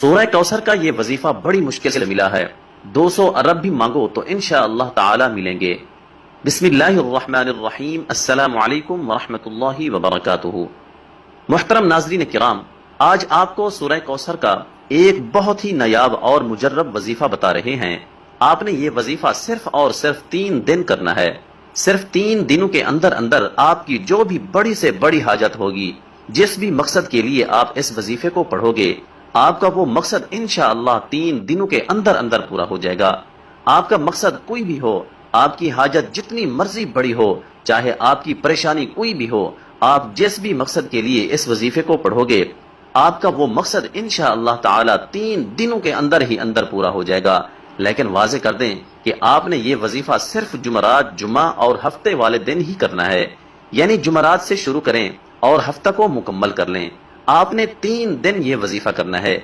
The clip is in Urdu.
سورہ کوثر کا یہ وظیفہ بڑی مشکل سے ملا ہے، 200 ارب بھی مانگو تو انشاءاللہ تعالی ملیں گے۔ بسم اللہ الرحمن الرحیم، السلام علیکم ورحمۃ اللہ وبرکاتہ۔ محترم ناظرین کرام، آج آپ کو سورہ کوثر کا ایک بہت ہی نایاب اور مجرب وظیفہ بتا رہے ہیں۔ آپ نے یہ وظیفہ صرف اور صرف 3 دن کرنا ہے۔ صرف 3 دنوں کے اندر اندر آپ کی جو بھی بڑی سے بڑی حاجت ہوگی، جس بھی مقصد کے لیے آپ اس وظیفے کو پڑھو گے، آپ کا وہ مقصد انشاءاللہ 3 دنوں کے اندر اندر پورا ہو جائے گا۔ آپ کا مقصد کوئی بھی ہو، آپ کی حاجت جتنی مرضی بڑی ہو، چاہے آپ کی پریشانی کوئی بھی ہو، آپ جس بھی مقصد کے لیے اس وظیفے کو پڑھو گے، آپ کا وہ مقصد انشاءاللہ تعالی 3 دنوں کے اندر ہی اندر پورا ہو جائے گا۔ لیکن واضح کر دیں کہ آپ نے یہ وظیفہ صرف جمعرات، جمعہ اور ہفتے والے دن ہی کرنا ہے، یعنی جمعرات سے شروع کریں اور ہفتہ کو مکمل کر لیں۔ آپ نے 3 دن یہ وظیفہ کرنا ہے۔